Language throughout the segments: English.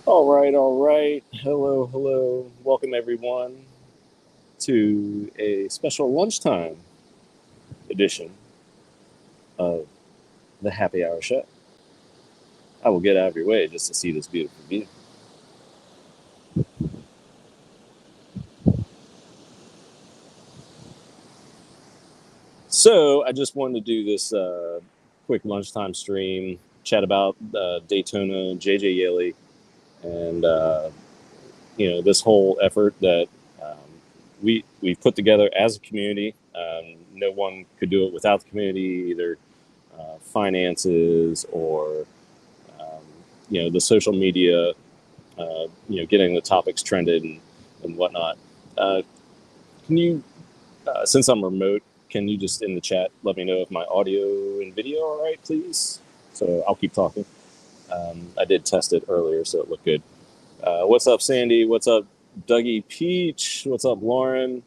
All right, all right. Hello, hello. Welcome, everyone, to a special lunchtime edition of the Happy Hour Show. I will get out of your way just to see this beautiful view. So, I just wanted to do this quick lunchtime stream, chat about Daytona, JJ Yeley, and this whole effort that um, we've put together as a community. No one could do it without the community, either finances or um, the social media, getting the topics trended and whatnot. Uh, can you, since I'm remote, can you just in the chat let me know if my audio and video are all right, please? So I'll keep talking. I did test it earlier, so it looked good. What's up, Sandy? What's up, Dougie Peach? What's up, Lauren?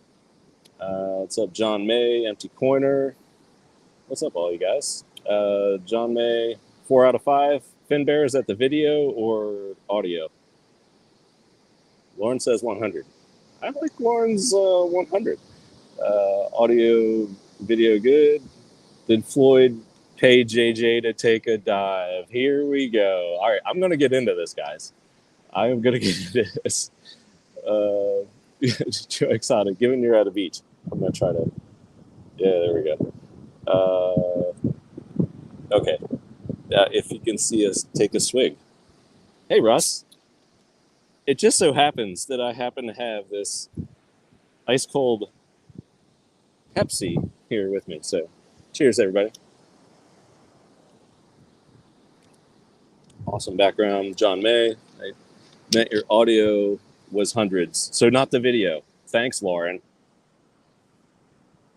What's up, John May? Empty Corner. What's up, all you guys? John May, 4 out of 5. Finn Bear, is that the video or audio? Lauren says 100. I like Lauren's 100. Audio, video, good. Did Floyd pay JJ to take a dive? Here we go. All right, I'm going to get into this, guys. I am going to get into this. Too excited. Given you're at a beach, I'm going to try to. Yeah, there we go. Okay. If you can see us take a swig. Hey, Russ. It just so happens that I happen to have this ice cold Pepsi here with me. So, cheers, everybody. Awesome background, John May. I meant your audio was hundreds, so not the video. Thanks, Lauren.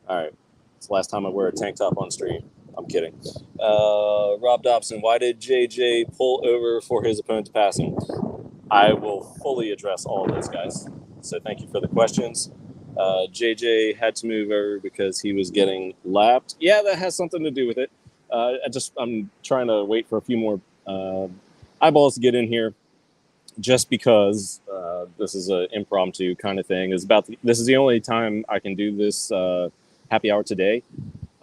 All right. It's the last time I wear a tank top on stream. I'm kidding. Rob Dobson, why did JJ pull over for his opponent to pass him? I will fully address all of this, guys. So thank you for the questions. JJ had to move over because he was getting lapped. Yeah, that has something to do with it. I'm trying to wait for a few more eyeballs to get in here, just because this is an impromptu kind of thing. This is the only time I can do this happy hour today.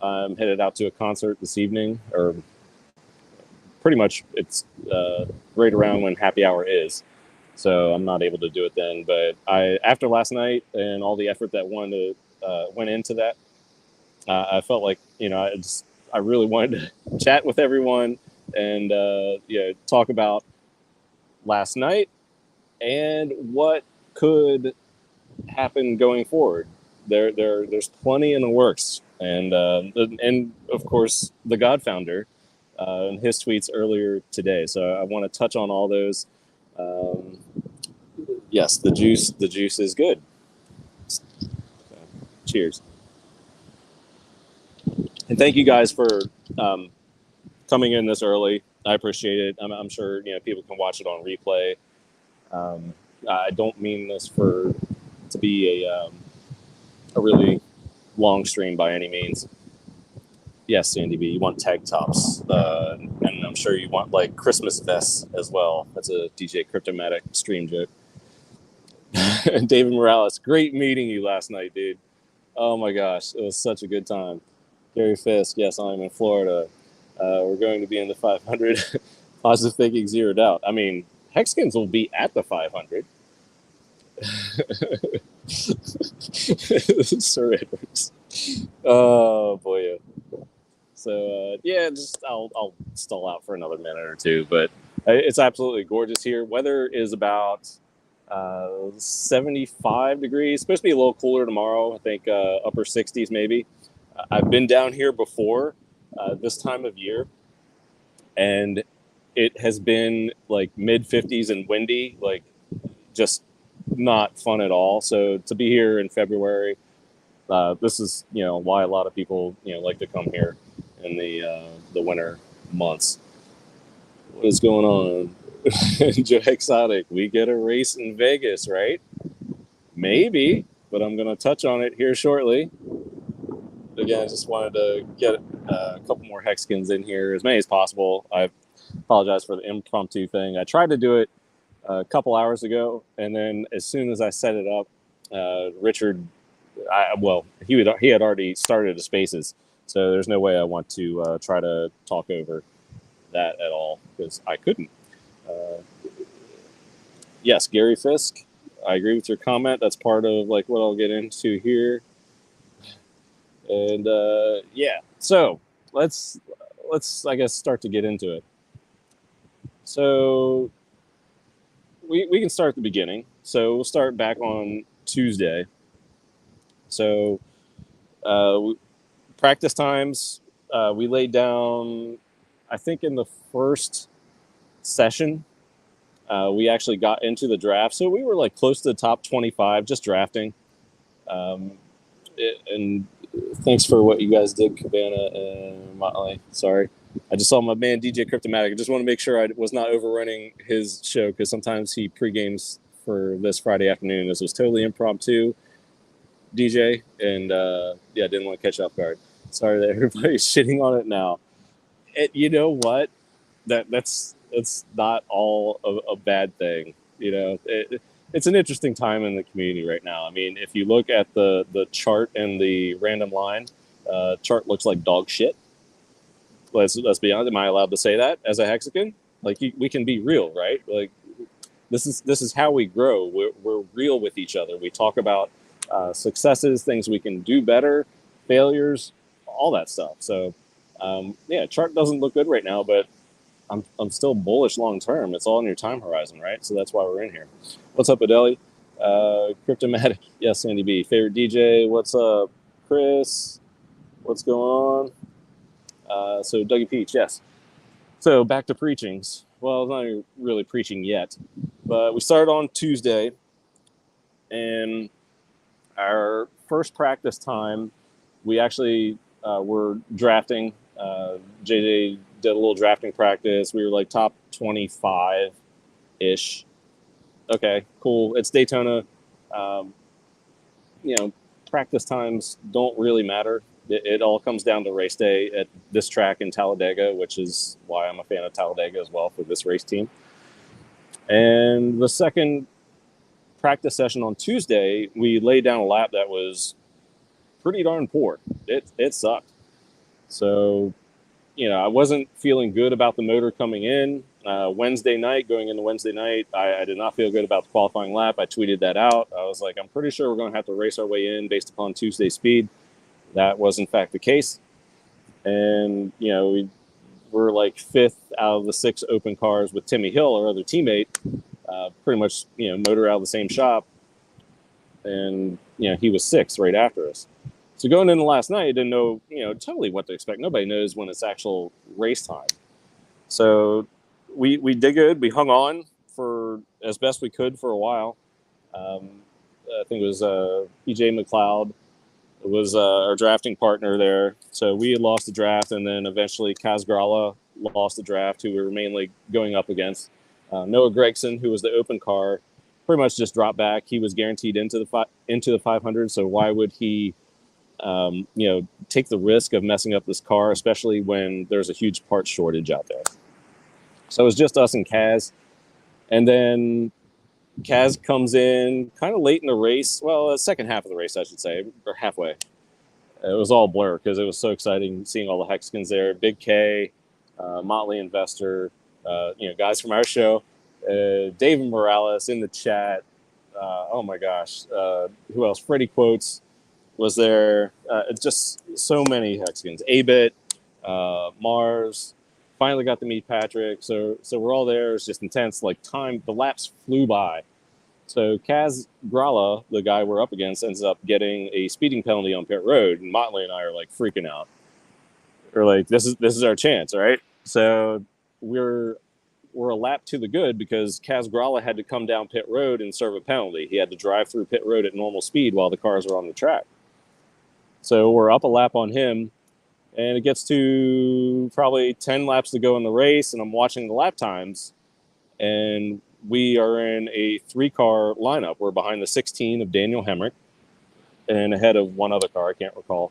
I'm headed out to a concert this evening, or pretty much it's right around when happy hour is. So I'm not able to do it then. But after last night and all the effort that went into that, I felt like I really wanted to chat with everyone and talk about last night and what could happen going forward. There's plenty in the works, and of course the God Founder and his tweets earlier today. So I want to touch on all those. Yes, the juice is good. So, cheers, and thank you guys for coming in this early. I appreciate it. I'm sure people can watch it on replay. I don't mean this to be a really long stream by any means. Yes, Sandy B, you want tag tops, and I'm sure you want like Christmas vests as well. That's a DJ Cryptomatic stream joke. David Morales, great meeting you last night, dude. Oh my gosh, it was such a good time. Gary Fisk, yes, I'm in Florida. We're going to be in the 500. Positive thinking, zero doubt. I mean, Hexkins will be at the 500. Sir Edwards. Oh boy. So I'll stall out for another minute or two, but it's absolutely gorgeous here. Weather is about 75 degrees. It's supposed to be a little cooler tomorrow. I think upper 60s maybe. I've been down here before this time of year, and it has been like mid 50s and windy, like just not fun at all. So to be here in February, this is why a lot of people like to come here in the winter months. What is going on? Joe Exotic, we get a race in Vegas, right? Maybe, but I'm going to touch on it here shortly. Again, I just wanted to get a couple more Hexkins in here, as many as possible. I apologize for the impromptu thing. I tried to do it a couple hours ago, and then as soon as I set it up, Richard, he had already started the spaces, so there's no way I want to try to talk over that at all because I couldn't. Uh, yes, Gary Fisk, I agree with your comment. That's part of like what I'll get into here, and yeah. So let's I guess start to get into it. So we can start at the beginning. So we'll start back on Tuesday. So uh, practice times, we laid down, I think in the first session, we actually got into the draft. So we were like close to the top 25, just drafting. Um, and thanks for what you guys did, Cabana and Motley. Sorry. I just saw my man DJ Cryptomatic. I just want to make sure I was not overrunning his show because sometimes he pre-games for this Friday afternoon. This was totally impromptu, DJ, and yeah, didn't want to catch you off guard. Sorry that everybody's shitting on it now. You know what? That's not all a bad thing. You know, it's an interesting time in the community right now. I mean, if you look at the chart and the random line, chart looks like dog shit. Let's be honest. Am I allowed to say that as a Hexican? Like we can be real, right? Like this is how we grow. We're real with each other. We talk about successes, things we can do better, failures, all that stuff. So yeah, chart doesn't look good right now, but I'm still bullish long term. It's all in your time horizon, right? So that's why we're in here. What's up, Adeli? Cryptomatic, yes, Sandy B. Favorite DJ, what's up, Chris? What's going on? So Dougie Peach, yes. So back to preachings. Well, it's not even really preaching yet, but we started on Tuesday, and our first practice time, we actually were drafting. JJ did a little drafting practice. We were like top 25 ish. Okay, cool. It's Daytona. Um, you know, practice times don't really matter. It all comes down to race day at this track in Talladega, which is why I'm a fan of Talladega as well for this race team. And the second practice session on Tuesday, we laid down a lap that was pretty darn poor. It sucked. So, you know, I wasn't feeling good about the motor coming in. Wednesday night, going into Wednesday night, I did not feel good about the qualifying lap. I tweeted that out. I was like, I'm pretty sure we're going to have to race our way in based upon Tuesday's speed. That was, in fact, the case. And, you know, we were like fifth out of the 6 open cars with Timmy Hill, our other teammate, pretty much, you know, motor out of the same shop. And, you know, he was 6th right after us. So going into last night, I didn't know, you know, totally what to expect. Nobody knows when it's actual race time. So we did good. We hung on for as best we could for a while. I think it was PJ McLeod was our drafting partner there. So we had lost the draft, and then eventually Kaz Gralla lost the draft, who we were mainly going up against. Noah Gregson, who was the open car, pretty much just dropped back. He was guaranteed into the 500. So why would he, you know, take the risk of messing up this car, especially when there's a huge parts shortage out there? So it was just us and Kaz. And then Kaz comes in kind of late in the race. Well, the second half of the race, I should say, or halfway. It was all blur because it was so exciting seeing all the Hexicans there. Big K, Motley Investor, you know, guys from our show. David Morales in the chat. Oh my gosh. Who else? Freddie Quotes was there. Just so many Hexicans. A-Bit, Mars. Finally got to meet Patrick. So we're all there. It's just intense. Like time, the laps flew by. So Kaz Gralla, the guy we're up against, ends up getting a speeding penalty on pit road, and Motley and I are like freaking out. We're like, this is our chance, all right? So we're a lap to the good because Kaz Gralla had to come down pit road and serve a penalty. He had to drive through pit road at normal speed while the cars were on the track. So we're up a lap on him, and it gets to probably 10 laps to go in the race, and I'm watching the lap times, and we are in a 3-car lineup. We're behind the 16 of Daniel Hemrick and ahead of one other car, I can't recall.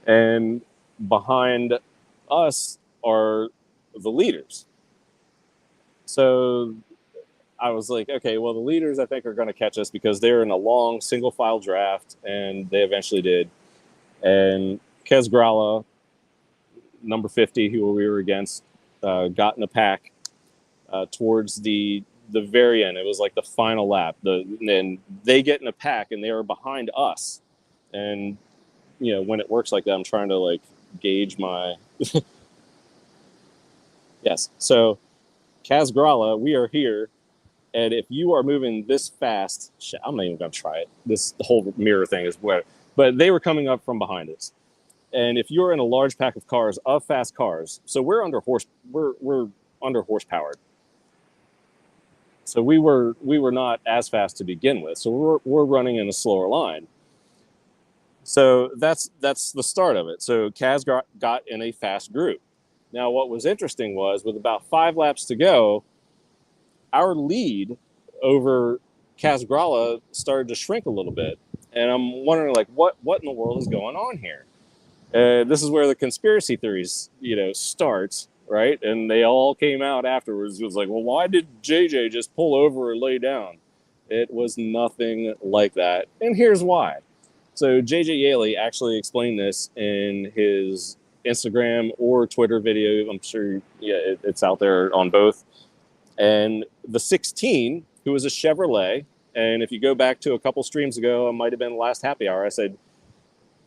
And behind us are the leaders. So I was like, okay, well, the leaders I think are going to catch us because they're in a long single file draft, and they eventually did. And Kez Grala, number 50, who we were against, got in a pack towards the very end. It was like the final lap. And they get in a pack, and they are behind us. And when it works like that, I'm trying to like gauge my. Yes. So, Kaz Grala, we are here. And if you are moving this fast, I'm not even going to try it. This whole mirror thing is where, but they were coming up from behind us. And if you're in a large pack of cars, of fast cars, so we're under horsepowered. So we were not as fast to begin with. So we're running in a slower line. So that's the start of it. So Kaz got in a fast group. Now, what was interesting was with about 5 laps to go, our lead over Kaz Grala started to shrink a little bit. And I'm wondering, like, what in the world is going on here? This is where the conspiracy theories, starts, right? And they all came out afterwards. It was like, well, why did JJ just pull over or lay down? It was nothing like that. And here's why. So JJ Yaley actually explained this in his Instagram or Twitter video. I'm sure, it's out there on both. And the 16, who was a Chevrolet, and if you go back to a couple streams ago, it might have been last happy hour, I said,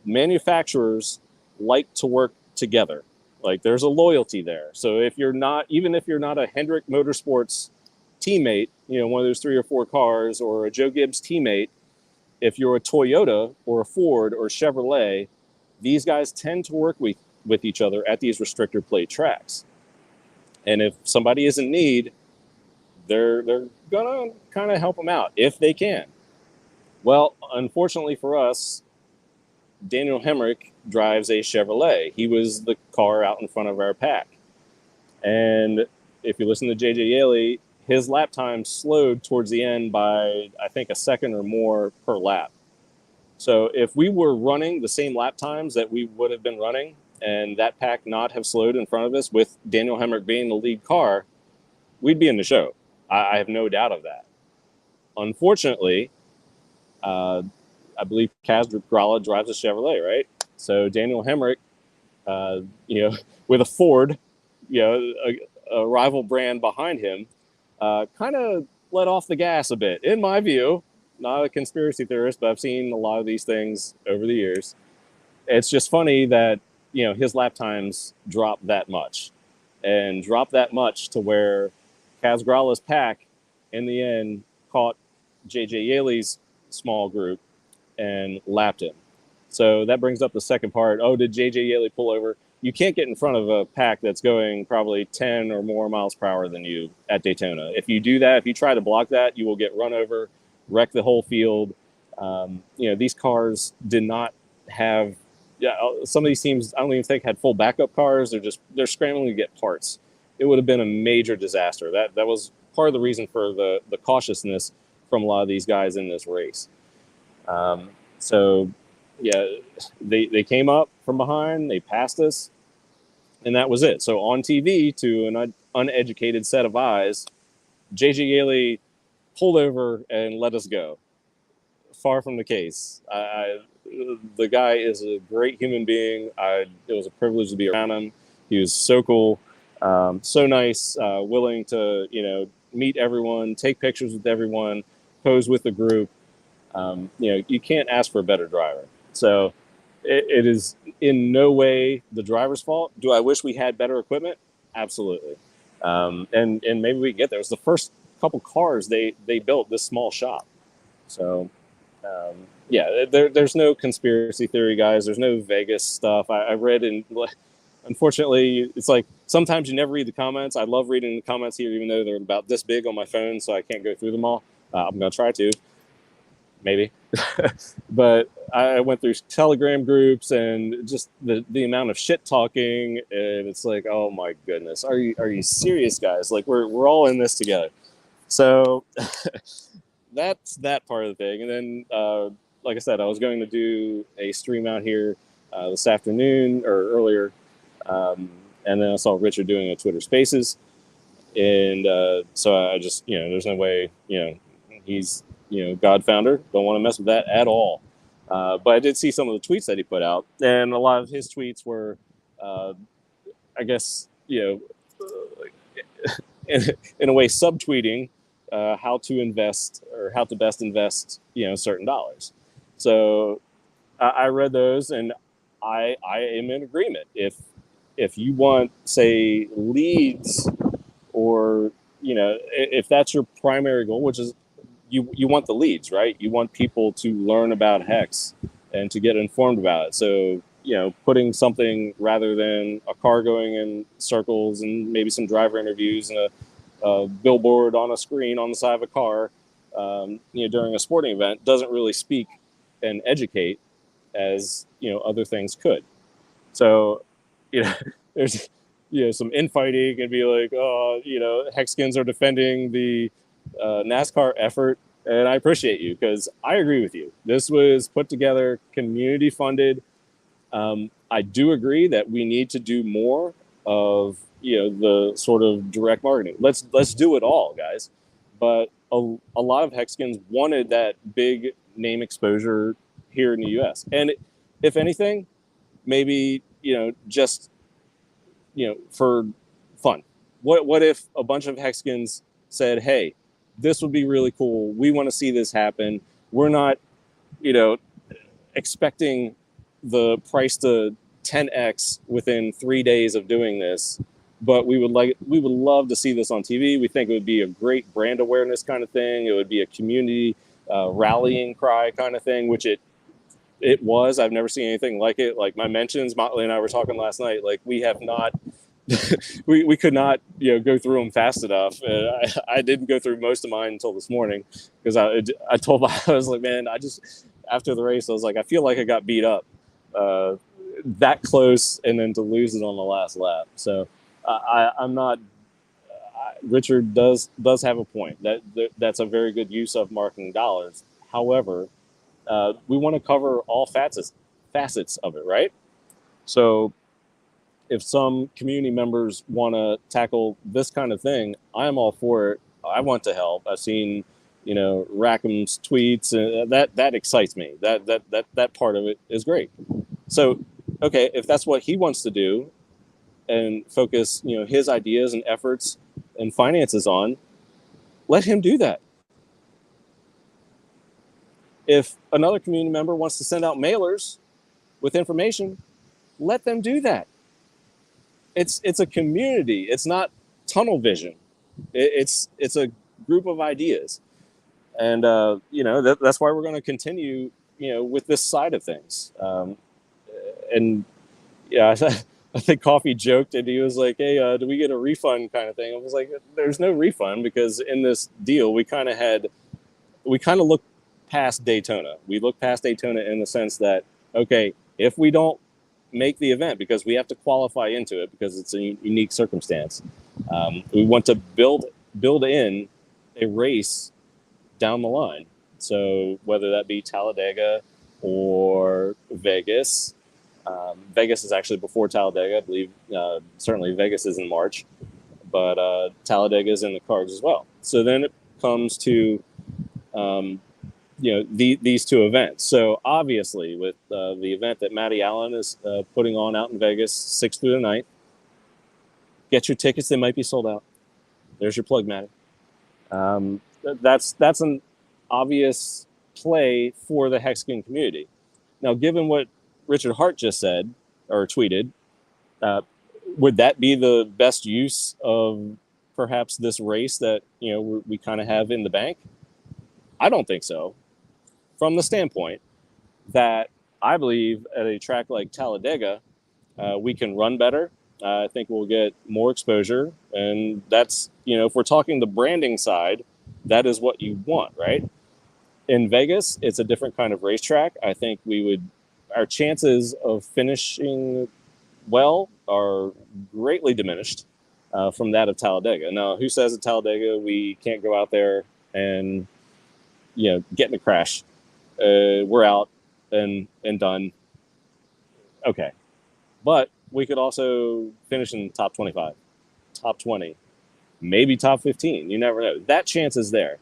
manufacturers like to work together. Like there's a loyalty there. So even if you're not a Hendrick Motorsports teammate, one of those 3 or 4 cars, or a Joe Gibbs teammate, if you're a Toyota or a Ford or Chevrolet, these guys tend to work with each other at these restrictor plate tracks. And if somebody is in need, they're gonna kind of help them out if they can. Well, unfortunately for us, Daniel Hemrick drives a Chevrolet. He was the car out in front of our pack. And if you listen to JJ Yaley, his lap time slowed towards the end by, I think, a second or more per lap. So if we were running the same lap times that we would have been running, and that pack not have slowed in front of us with Daniel Hemrick being the lead car, we'd be in the show. I have no doubt of that. Unfortunately, I believe Kaz Grala drives a Chevrolet, right? So Daniel Hemrick, with a Ford, a rival brand behind him, kind of let off the gas a bit, in my view. Not a conspiracy theorist, but I've seen a lot of these things over the years. It's just funny that, his lap times dropped that much, and dropped that much to where Kaz Grala's pack, in the end, caught JJ Yaley's small group and lapped him. So that brings up the second part. Oh, did JJ Yaley pull over? You can't get in front of a pack that's going probably 10 or more miles per hour than you at Daytona. If you do that, if you try to block that, you will get run over, wreck the whole field. These cars did not have. Some of these teams, I don't even think had full backup cars. They're scrambling to get parts. It would have been a major disaster. That was part of the reason for the cautiousness from a lot of these guys in this race. They came up from behind, they passed us, and that was it. So on TV, to an uneducated set of eyes, JJ Yaley pulled over and let us go. Far from the case. The guy is a great human being. It was a privilege to be around him. He was so cool, so nice, willing to meet everyone, take pictures with everyone, pose with the group. You can't ask for a better driver. So it is in no way the driver's fault. Do I wish we had better equipment? Absolutely. And maybe we can get there. It was the first couple cars they built this small shop. So, there's no conspiracy theory, guys. There's no Vegas stuff. I read unfortunately, it's like sometimes you never read the comments. I love reading the comments here, even though they're about this big on my phone, so I can't go through them all. I'm going to try to. Maybe. But I went through Telegram groups and just the amount of shit talking, and it's like, oh my goodness, are you serious, guys? Like we're all in this together. So that's that part of the thing. And then like I said, I was going to do a stream out here this afternoon or earlier, and then I saw Richard doing a Twitter Spaces. And so I just, there's no way, he's, God founder. Don't want to mess with that at all. But I did see some of the tweets that he put out, and a lot of his tweets were, uh, I guess, in, in a way, subtweeting how to invest or how to best invest, certain dollars. So I read those, and I am in agreement. If you want, say, leads, or if that's your primary goal, which is you want the leads, right? You want people to learn about Hex and to get informed about it. So putting something rather than a car going in circles and maybe some driver interviews and a billboard on a screen on the side of a car, during a sporting event doesn't really speak and educate as other things could. So, there's some infighting and be like, oh, Hexkins are defending the NASCAR effort, and I appreciate you because I agree with you. This was put together, community funded. I do agree that we need to do more of the sort of direct marketing. Let's do it all, guys. But a lot of Hexkins wanted that big name exposure here in the U.S. And if anything, maybe just for fun. What if a bunch of Hexkins said, "Hey, this would be really cool. We want to see this happen. We're not, expecting the price to 10x within 3 days of doing this, but we would love to see this on TV. We think it would be a great brand awareness kind of thing. It would be a community rallying cry kind of thing, which it was. I've never seen anything like it. Like my mentions, Motley and I were talking last night. Like we have not, we could not go through them fast enough. And I didn't go through most of mine until this morning because I told I was like, man, after the race I was like, I feel like I got beat up that close and then to lose it on the last lap. So I'm not. Richard does have a point. That's a very good use of marketing dollars. However, we want to cover all facets of it, right? So if some community members want to tackle this kind of thing, I'm all for it. I want to help. I've seen, Rackham's tweets, and that excites me. That part of it is great. So, okay, if that's what he wants to do, and focus, his ideas and efforts and finances on, let him do that. If another community member wants to send out mailers with information, let them do that. It's a community. It's not tunnel vision. It's a group of ideas, and that's why we're going to continue, with this side of things. And yeah, I think Coffee joked and he was like, "Hey, do we get a refund?" kind of thing. I was like, "There's no refund because in this deal we kind of looked past Daytona. We looked past Daytona in the sense that, okay, if we don't make the event because we have to qualify into it because it's a unique circumstance, we want to build in a race down the line. So whether that be Talladega or Vegas, Vegas is actually before Talladega, I believe. Certainly Vegas is in March, but Talladega is in the cards as well. So then it comes to these two events. So obviously with the event that Matty Allen is putting on out in Vegas, 6th through the 9th, get your tickets. They might be sold out. There's your plug, Matty. That's an obvious play for the Hexkin community. Now, given what Richard Hart just said or tweeted, would that be the best use of perhaps this race that we kind of have in the bank? I don't think so. From the standpoint that I believe at a track like Talladega, we can run better. I think we'll get more exposure. And that's, if we're talking the branding side, that is what you want, right? In Vegas, it's a different kind of racetrack. I think our chances of finishing well are greatly diminished from that of Talladega. Now, who says at Talladega we can't go out there and, get in a crash? We're out and done. Okay. But we could also finish in top 25, top 20. maybe top 15. You never know. That chance is there.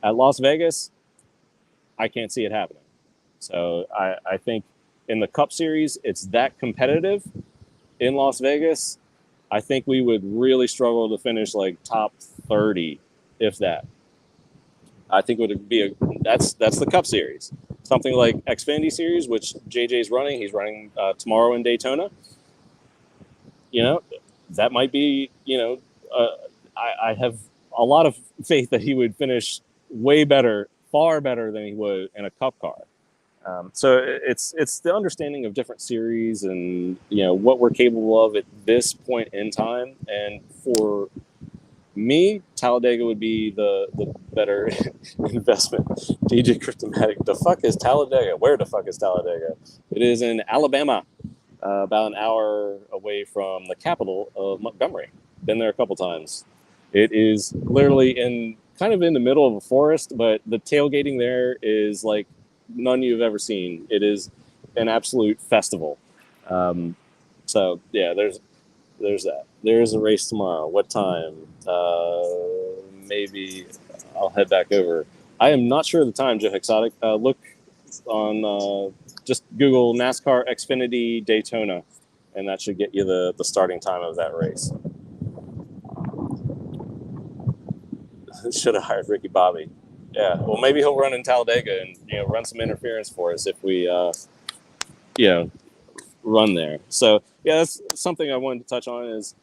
At Las Vegas, I can't see it happening. So I think in the Cup Series, it's that competitive. In Las Vegas, I think we would really struggle to finish like top 30, if that. I think it would be that's the Cup Series. Something like Xfinity Series, which JJ's running. He's running tomorrow in Daytona. You know, that might be. I have a lot of faith that he would finish way better, far better than he would in a Cup car. So it's the understanding of different series and what we're capable of at this point in time. And for me, Talladega would be the better investment. DJ Cryptomatic, the fuck is Talladega? Where the fuck is Talladega? It is in Alabama, about an hour away from the capital of Montgomery. Been there a couple times. It is literally kind of in the middle of a forest, but the tailgating there is like none you've ever seen. It is an absolute festival. So yeah, there's that. There's a race tomorrow. What time? Maybe I'll head back over. I am not sure of the time, Joe Exotic. Look on just Google NASCAR Xfinity Daytona, and that should get you the starting time of that race. Should have hired Ricky Bobby. Yeah, well, maybe he'll run in Talladega and run some interference for us if we run there. So yeah, that's something I wanted to touch on. Is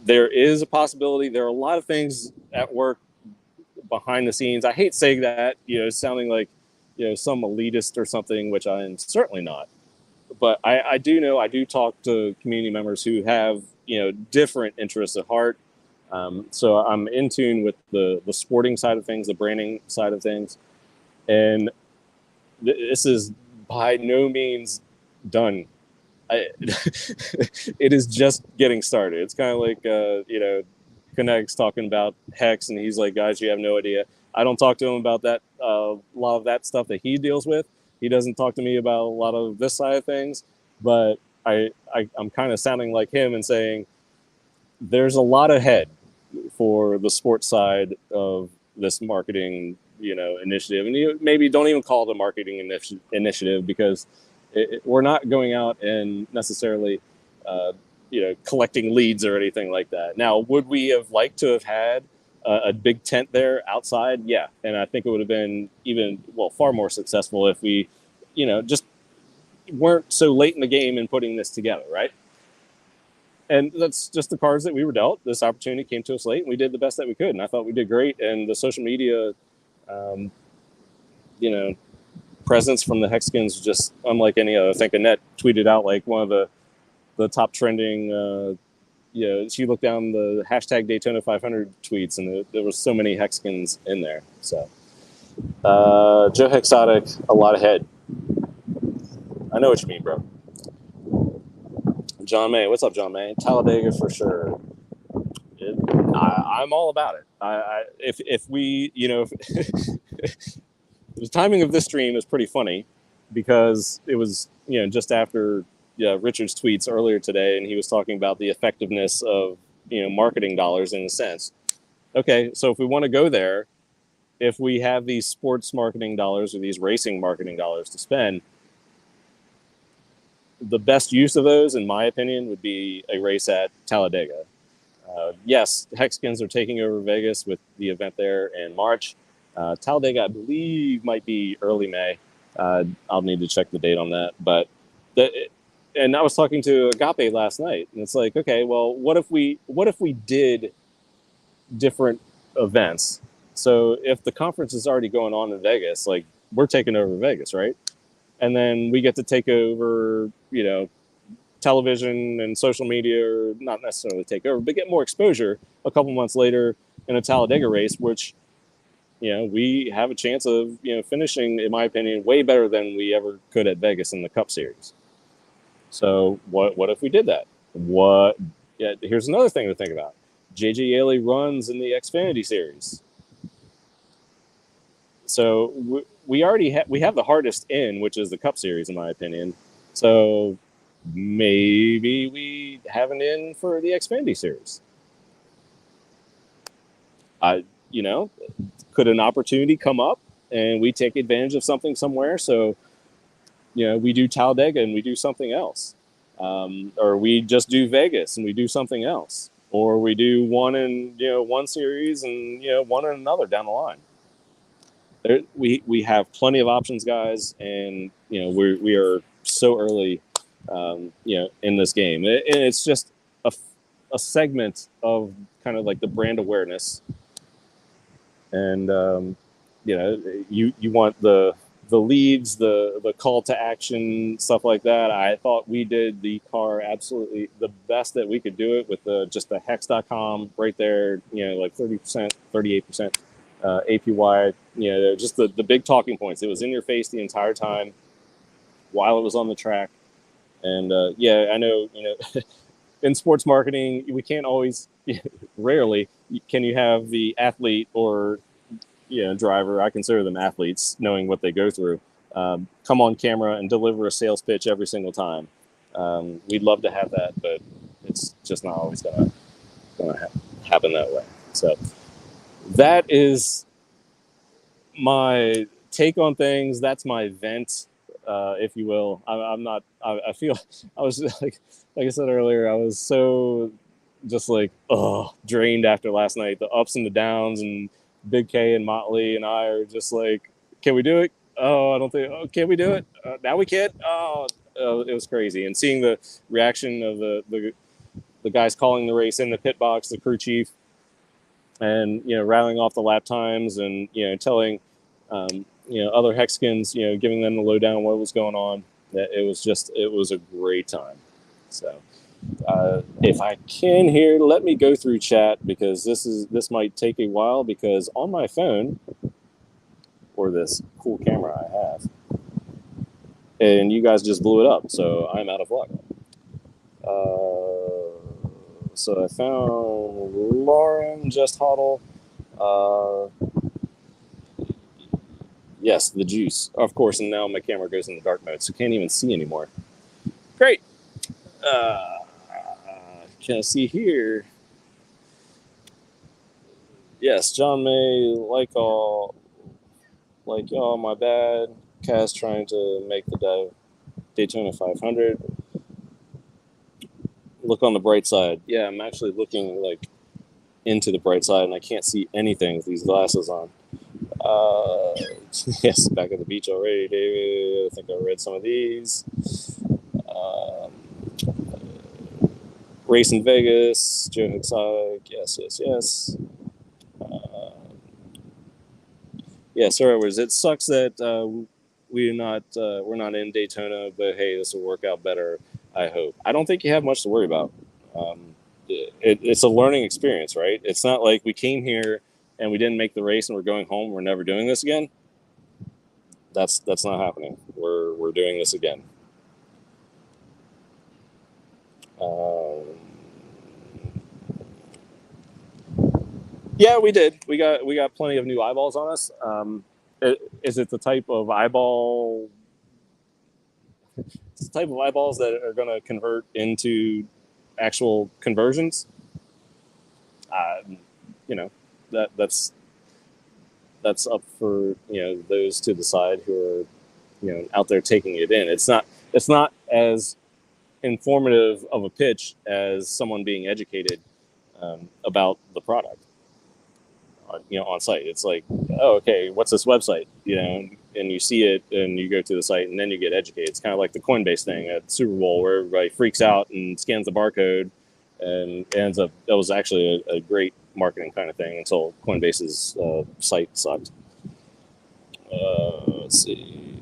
there is a possibility. There are a lot of things at work behind the scenes. I hate saying that, sounding like some elitist or something, which I am certainly not. But I do know, I do talk to community members who have different interests at heart. So I'm in tune with the sporting side of things, the branding side of things. And this is by no means done. It is just getting started. It's kind of like, Kinect's talking about Hex, and he's like, guys, you have no idea. I don't talk to him about that, a lot of that stuff that he deals with. He doesn't talk to me about a lot of this side of things, but I'm kind of sounding like him and saying there's a lot ahead for the sports side of this marketing, initiative. And you maybe don't even call it a marketing initiative, because we're not going out and necessarily, collecting leads or anything like that. Now, would we have liked to have had a big tent there outside? Yeah. And I think it would have been far more successful if we, just weren't so late in the game in putting this together, right? And that's just the cards that we were dealt. This opportunity came to us late, and we did the best that we could. And I thought we did great. And the social media, presence from the Hexkins, just unlike any other. I think Annette tweeted out like one of the top trending, she looked down the hashtag Daytona 500 tweets, and there was so many Hexkins in there. So Joe Hexotic, a lot ahead. I know what you mean, bro. John May, what's up, John May? Talladega for sure. I'm all about it. If we, the timing of this stream is pretty funny, because it was just after Richard's tweets earlier today, and he was talking about the effectiveness of marketing dollars in a sense. Okay, so if we want to go there, if we have these sports marketing dollars or these racing marketing dollars to spend, the best use of those, in my opinion, would be a race at Talladega. Yes, Hexkins are taking over Vegas with the event there in March. Talladega, I believe, might be early May. I'll need to check the date on that. But and I was talking to Agape last night, and it's like, okay, well, what if we did different events? So if the conference is already going on in Vegas, like, we're taking over Vegas, right? And then we get to take over, television and social media, or not necessarily take over, but get more exposure a couple months later in a Talladega race, which, we have a chance of, finishing, in my opinion, way better than we ever could at Vegas in the Cup Series. So what if we did that? Here's another thing to think about. JJ Yeley runs in the Xfinity Series. So we already have the hardest in, which is the Cup Series, in my opinion. So maybe we have an in for the Xfinity Series. I, you know, could an opportunity come up and we take advantage of something somewhere? So, we do Talladega and we do something else, or we just do Vegas and we do something else, or we do one in one series and one in another down the line. We have plenty of options, guys, and we are so early, in this game, and it's just a segment of kind of like the brand awareness, and you want the leads, the call to action, stuff like that. I thought we did the car absolutely the best that we could do it with just the hex.com right there, like 30%, 38% APY, just the big talking points. It was in your face the entire time while it was on the track. And I know, in sports marketing, we can't always, rarely can you have the athlete or driver, I consider them athletes, knowing what they go through, come on camera and deliver a sales pitch every single time. We'd love to have that, but it's just not always gonna happen that way. So that is my take on things. That's my vent, if you will. I'm not. I feel I was like I said earlier. I was so just like drained after last night. The ups and the downs, and Big K and Motley and I are just like, can we do it? Oh, I don't think. Oh, can we do it? Now we can't. It was crazy. And seeing the reaction of the guys calling the race in the pit box, the crew chief, and rattling off the lap times, and telling other Hexicans, giving them the lowdown on what was going on. That it was a great time. So if I can here, let me go through chat, because this might take a while, because on my phone, or this cool camera I have, and you guys just blew it up, so I'm out of luck. So I found Lauren Just Huddle. Yes, the juice, of course, and now my camera goes into dark mode, so can't even see anymore. Great. Can I see here? Yes, John May, like y'all, my bad. Kaz trying to make the Daytona 500. Look on the bright side. Yeah, I'm actually looking like into the bright side, and I can't see anything with these glasses on. Yes, back at the beach already, David. I think I read some of these. Race in Vegas, Joe Exotic. Yes. Yeah, Sir Edwards. It sucks that we're not in Daytona, but hey, this will work out better, I hope. I don't think you have much to worry about. It's a learning experience, right? It's not like we came here and we didn't make the race and we're going home. We're never doing this again. That's not happening. We're doing this again. Yeah, we did. We got plenty of new eyeballs on us. Is it the type of eyeball? It's the type of eyeballs that are going to convert into actual conversions. You know, that's up for those to decide who are out there taking it in. It's not as informative of a pitch as someone being educated about the product. On site, it's like, oh, okay, what's this website? And you see it, and you go to the site, and then you get educated. It's kind of like the Coinbase thing at Super Bowl, where everybody freaks out and scans the barcode, and ends up that was actually a great marketing kind of thing until Coinbase's site sucked. Let's see.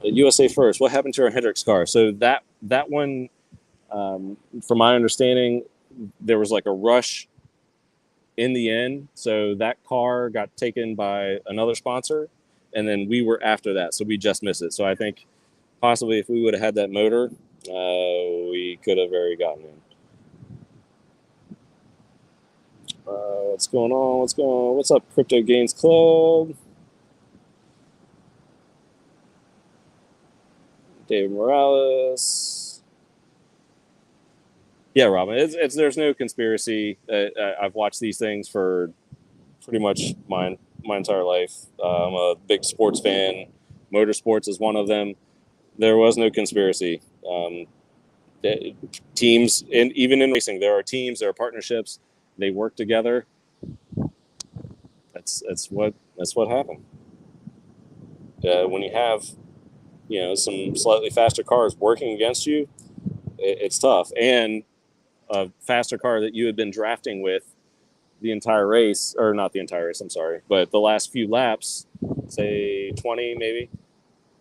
USA First. What happened to our Hendricks car? So that one, from my understanding, there was like a rush in the end, so that car got taken by another sponsor, and then we were after that, so we just missed it. So I think possibly if we would have had that motor, we could have very gotten in. What's going on? What's up, Crypto Gains Club? David Morales. Yeah, Robin. It's there's no conspiracy. I've watched these things for pretty much my entire life. I'm a big sports fan. Motorsports is one of them. There was no conspiracy. Teams, and even in racing, there are teams, there are partnerships. They work together. That's what happened. When you have some slightly faster cars working against you, it's tough. And a faster car that you had been drafting with the entire race, or not the entire race, I'm sorry, but the last few laps, say 20 maybe,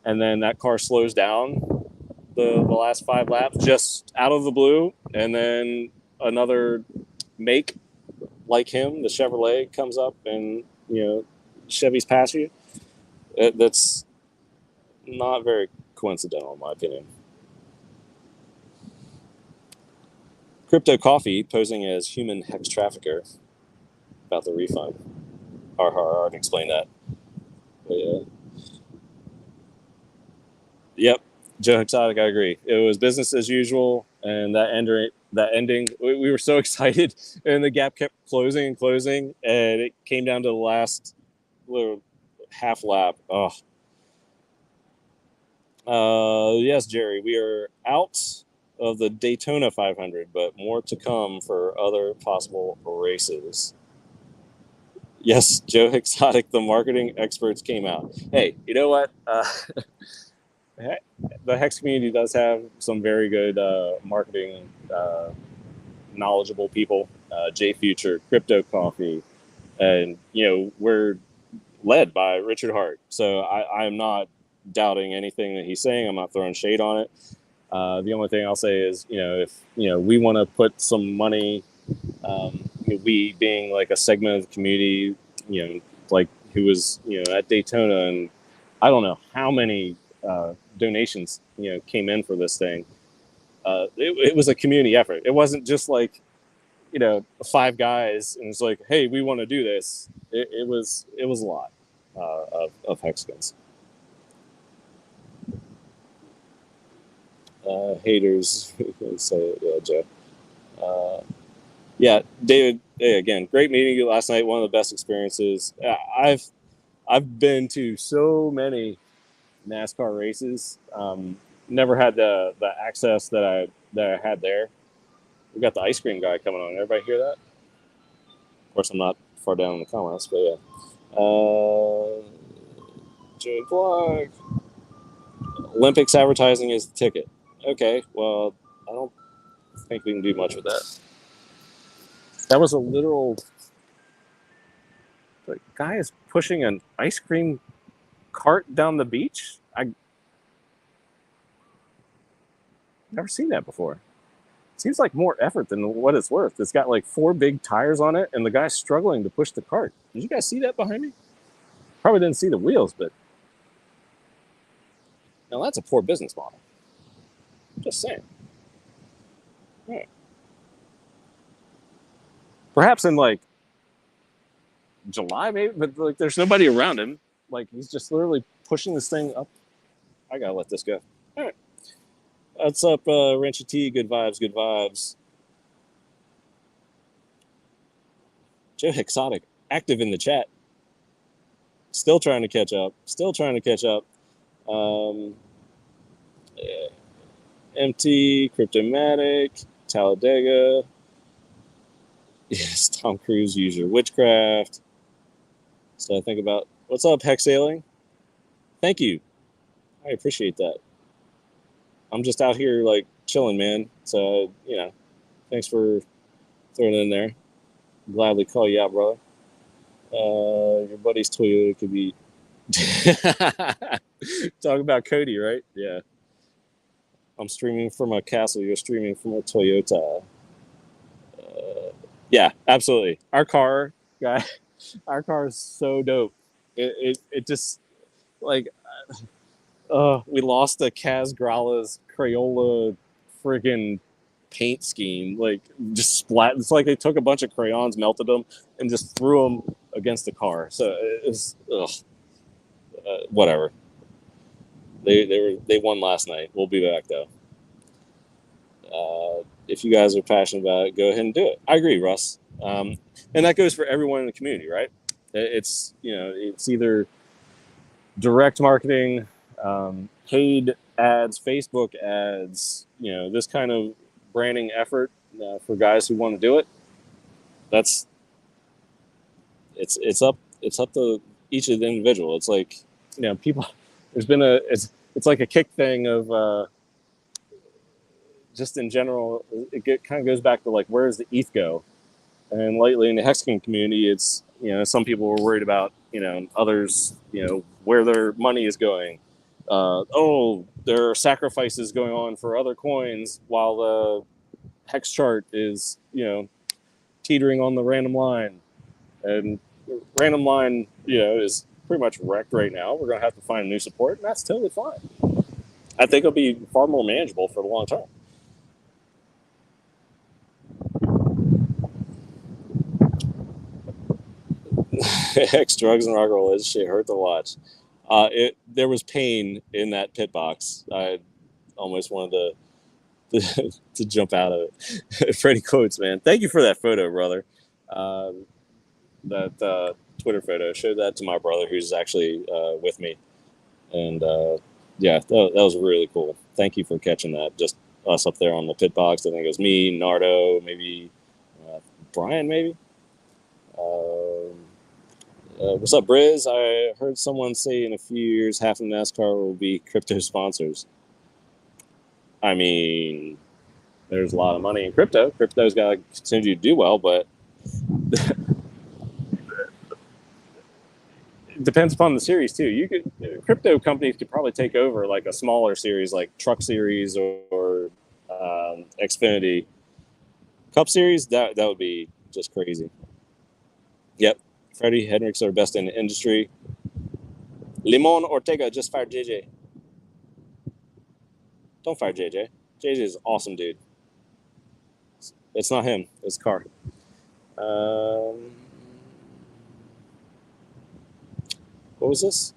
and then that car slows down the last 5 laps just out of the blue, and then another make like him, the Chevrolet, comes up and Chevy's past you. That's not very coincidental, in my opinion. Crypto Coffee posing as human hex trafficker about the refund. I already explained that. But yeah. Yep, Joe Exotic, I agree. It was business as usual, and that ending, we were so excited, and the gap kept closing and closing, and it came down to the last little half lap. Oh, yes, Jerry, we are out of the Daytona 500, but more to come for other possible races. Yes, Joe Exotic, the marketing experts came out. Hey, you know what? The Hex community does have some very good marketing knowledgeable people. J Future, Crypto Coffee, and we're led by Richard Hart. So I'm not doubting anything that he's saying. I'm not throwing shade on it. The only thing I'll say is, if we want to put some money, we being like a segment of the community, like who was at Daytona, and I don't know how many donations came in for this thing. It was a community effort. It wasn't just like 5 guys and it's like, hey, we want to do this. It was a lot of hexagons. Haters say, yeah, Joe. Yeah, David. Hey, again, great meeting you last night. One of the best experiences. I've been to so many NASCAR races. Never had the access that I had there. We got the ice cream guy coming on. Everybody hear that? Of course, I'm not far down in the comments, but yeah. Joe Blog. Olympics advertising is the ticket. Okay, well, I don't think we can do much with that. That was a literal. The guy is pushing an ice cream cart down the beach. I never seen that before. Seems like more effort than what it's worth. It's got like 4 big tires on it, and the guy's struggling to push the cart. Did you guys see that behind me? Probably didn't see the wheels, but now that's a poor business model. Just saying. Right. Perhaps in like July, maybe, but like there's nobody around him. Like he's just literally pushing this thing up. I gotta let this go. All right. What's up, Ranchy T? Good vibes, good vibes. Joe Exotic, active in the chat. Still trying to catch up. Yeah. MT, Cryptomatic, Talladega. Yes, Tom Cruise, use your witchcraft. So I think about, what's up, Hexailing? Thank you. I appreciate that. I'm just out here like chilling, man. So, thanks for throwing it in there. Gladly call you out, brother. Your buddy's Toyota could be. Talk about Cody, right? Yeah. I'm streaming from a castle. You're streaming from a Toyota. Yeah, absolutely. Our car, guy, our car is so dope. It just like we lost the Kaz Grala's Crayola friggin' paint scheme. Like just splat. It's like they took a bunch of crayons, melted them, and just threw them against the car. So it's whatever. They won last night. We'll be back though. if you guys are passionate about it, go ahead and do it. I agree, Russ. And that goes for everyone in the community, right? It's it's either direct marketing, paid ads, Facebook ads, this kind of branding effort for guys who want to do it. That's it's up to each of the individual. It's like people. There's been it's like a kick thing of just in general. It kind of goes back to like, where does the ETH go? And lately in the Hexagon community, it's some people were worried about others where their money is going. There are sacrifices going on for other coins while the hex chart is teetering on the random line, and random line is pretty much wrecked right now. We're gonna have to find new support, and that's totally fine. I think it'll be far more manageable for the long term. Hex, drugs, and rock and roll. This shit hurt to watch. There was pain in that pit box. I almost wanted to jump out of it. Freddie Quotes, man. Thank you for that photo, brother. That Twitter photo. Showed that to my brother, who's actually with me. And yeah, that was really cool. Thank you for catching that. Just us up there on the pit box. I think it was me, Nardo, maybe Brian, maybe. What's up, Briz? I heard someone say in a few years half of NASCAR will be crypto sponsors. I mean, there's a lot of money in crypto. Crypto's got to continue to do well, but it depends upon the series too. Crypto companies could probably take over like a smaller series, like Truck Series or Xfinity Cup Series. That would be just crazy. Yep. Freddie Hendricks are best in the industry. Limon Ortega just fired JJ. Don't fire JJ. JJ is an awesome dude. It's not him. It's Carr. What was this?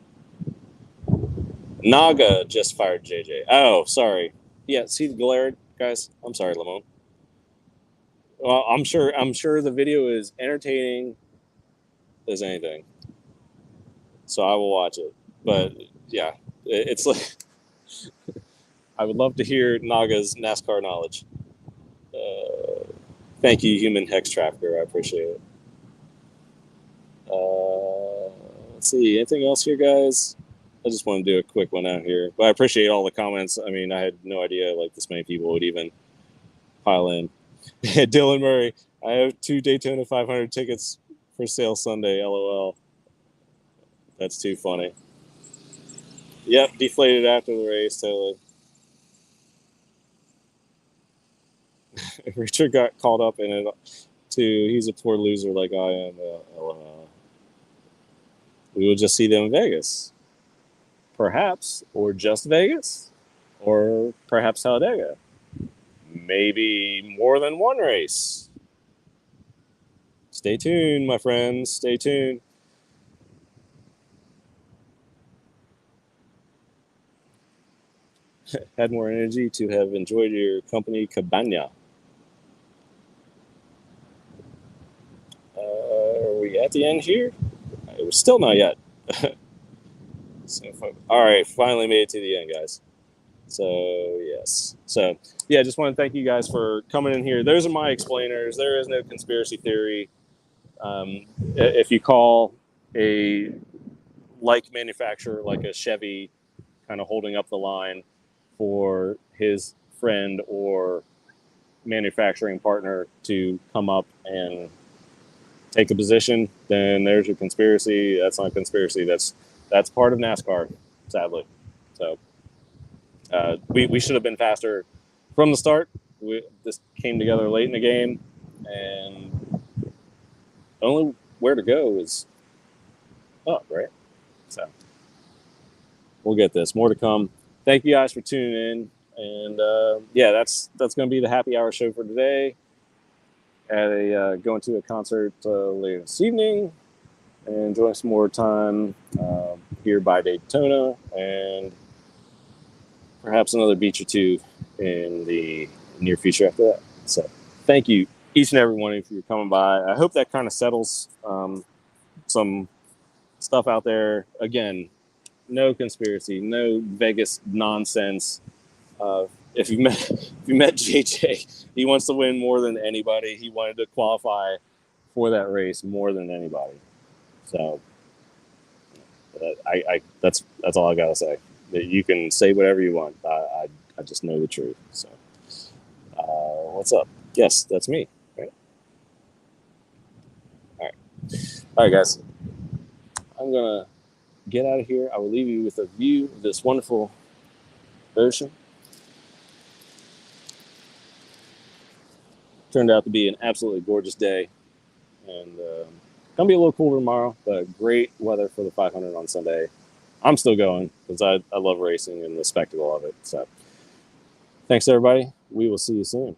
Naga just fired JJ. Oh, sorry. Yeah, see the glare, guys. I'm sorry, Limon. Well, I'm sure the video is entertaining as anything, so I will watch it. But yeah, it's like I would love to hear Naga's NASCAR knowledge. Thank you, human hex trafficker. I appreciate it. Let's see, anything else here, guys? I just want to do a quick one out here, but I appreciate all the comments. I mean, I had no idea like this many people would even pile in. Dylan Murray, I have 2 Daytona 500 tickets for sale Sunday. LOL. That's too funny. Yep, deflated after the race, totally. Richard got caught up in it too. He's a poor loser like I am. We will just see them in Vegas. Perhaps, or just Vegas, or perhaps Talladega. Maybe more than one race. Stay tuned, my friends. Stay tuned. Had more energy to have enjoyed your company, Cabana. Are we at the end here? We're still not yet. All right, finally made it to the end, guys. So yes. So yeah, just want to thank you guys for coming in here. Those are my explainers. There is no conspiracy theory. If you call a like manufacturer like a Chevy kind of holding up the line for his friend or manufacturing partner to come up and take a position, then there's your conspiracy. That's not a conspiracy. That's part of NASCAR, sadly. So we should have been faster from the start. This came together late in the game, and the only where to go is up, right? So we'll get this. More to come. Thank you guys for tuning in, and yeah, that's going to be the happy hour show for today. Going to a concert later this evening, and enjoying some more time here by Daytona, and perhaps another beach or two in the near future after that. So thank you, each and every one of you, for coming by. I hope that kind of settles some stuff out there. Again, no conspiracy, no Vegas nonsense. If you met JJ, he wants to win more than anybody. He wanted to qualify for that race more than anybody. So that's all I gotta say. You can say whatever you want. I just know the truth. So what's up? Yes, that's me. Right. All right, guys. I'm gonna get out of here. I will leave you with a view of this wonderful ocean. Turned out to be an absolutely gorgeous day, and gonna be a little cooler tomorrow, but great weather for the 500 on Sunday. I'm still going because I love racing and the spectacle of it. So thanks, everybody. We will see you soon.